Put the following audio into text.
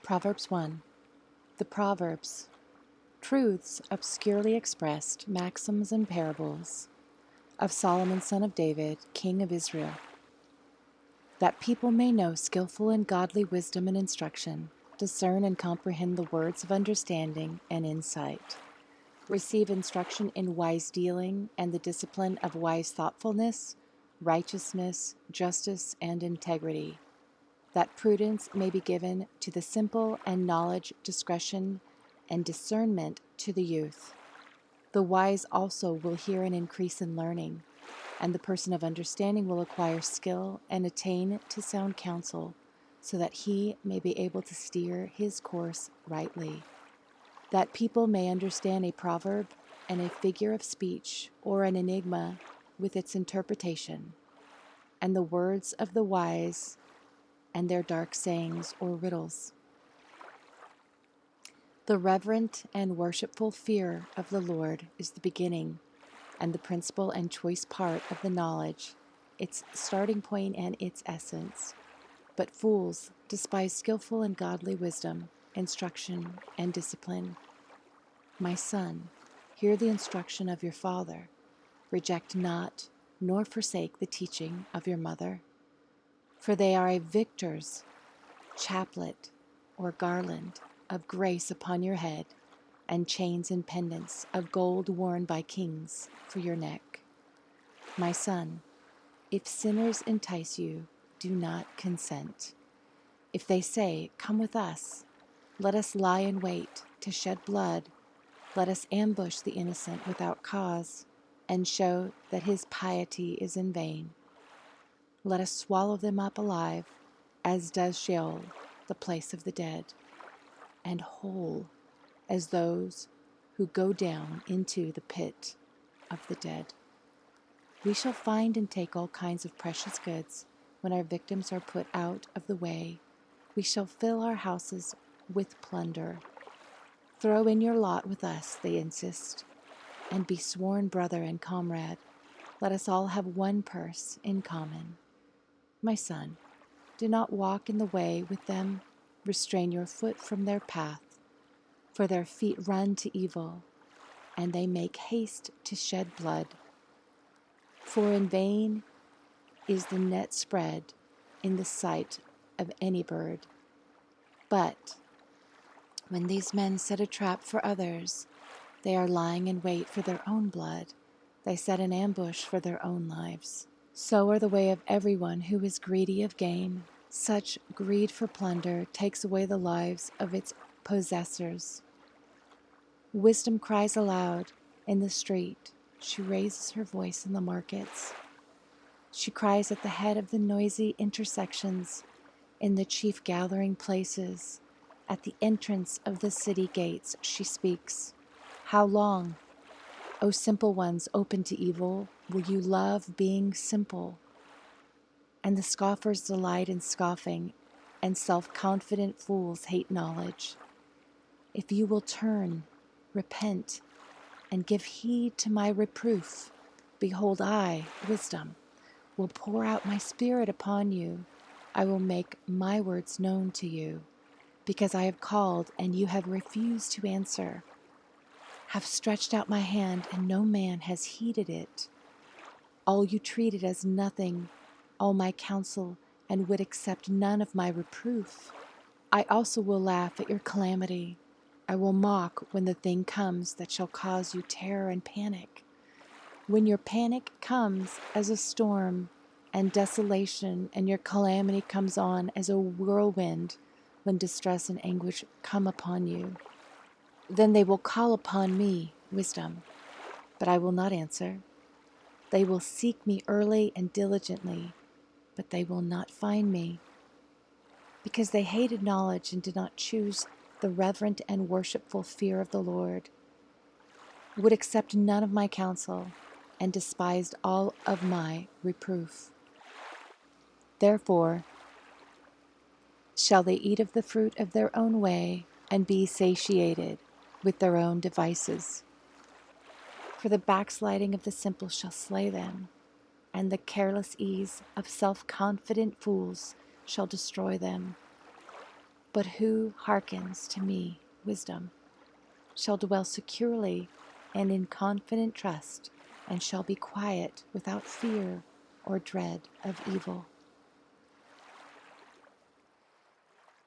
Proverbs 1. The Proverbs. Truths obscurely expressed, maxims and parables, of Solomon son of David, king of Israel, that people may know skillful and godly wisdom and instruction, discern and comprehend the words of understanding and insight, receive instruction in wise dealing and the discipline of wise thoughtfulness, righteousness, justice, and integrity, that prudence may be given to the simple and knowledge, discretion, and discernment to the youth. The wise also will hear and increase in learning, and the person of understanding will acquire skill and attain to sound counsel, so that he may be able to steer his course rightly. That people may understand a proverb and a figure of speech, or an enigma with its interpretation, and the words of the wise and their dark sayings or riddles. The reverent and worshipful fear of the Lord is the beginning and the principal and choice part of the knowledge, its starting point and its essence. But fools despise skillful and godly wisdom, instruction, and discipline. My son, hear the instruction of your father. Reject not, nor forsake the teaching of your mother. For they are a victor's chaplet or garland of grace upon your head, and chains and pendants of gold worn by kings for your neck. My son, if sinners entice you, do not consent. If they say, "Come with us, let us lie in wait to shed blood, let us ambush the innocent without cause, and show that his piety is in vain. Let us swallow them up alive, as does Sheol, the place of the dead, and whole as those who go down into the pit of the dead. We shall find and take all kinds of precious goods when our victims are put out of the way. We shall fill our houses with plunder. Throw in your lot with us, they insist, and be sworn brother and comrade. Let us all have one purse in common. My son, do not walk in the way with them. Restrain your foot from their path, for their feet run to evil, and they make haste to shed blood. For in vain is the net spread in the sight of any bird. But when these men set a trap for others, they are lying in wait for their own blood. They set an ambush for their own lives. So are the way of everyone who is greedy of gain. Such greed for plunder takes away the lives of its possessors. Wisdom cries aloud in the street. She raises her voice in the markets. She cries at the head of the noisy intersections, in the chief gathering places. At the entrance of the city gates she speaks. How long, O simple ones open to evil, will you love being simple? And the scoffers delight in scoffing, and self-confident fools hate knowledge. If you will turn, repent, and give heed to my reproof, behold, I, wisdom, will pour out my spirit upon you. I will make my words known to you, because I have called and you have refused to answer. Have stretched out my hand, and no man has heeded it. All you treated as nothing, all my counsel, and would accept none of my reproof. I also will laugh at your calamity. I will mock when the thing comes that shall cause you terror and panic. When your panic comes as a storm and desolation, and your calamity comes on as a whirlwind, when distress and anguish come upon you, then they will call upon me, wisdom, but I will not answer. They will seek me early and diligently, but they will not find me, because they hated knowledge and did not choose the reverent and worshipful fear of the Lord, would accept none of my counsel, and despised all of my reproof. Therefore shall they eat of the fruit of their own way, and be satiated with their own devices. For the backsliding of the simple shall slay them, and the careless ease of self-confident fools shall destroy them. But who hearkens to me, wisdom, shall dwell securely and in confident trust, and shall be quiet without fear or dread of evil.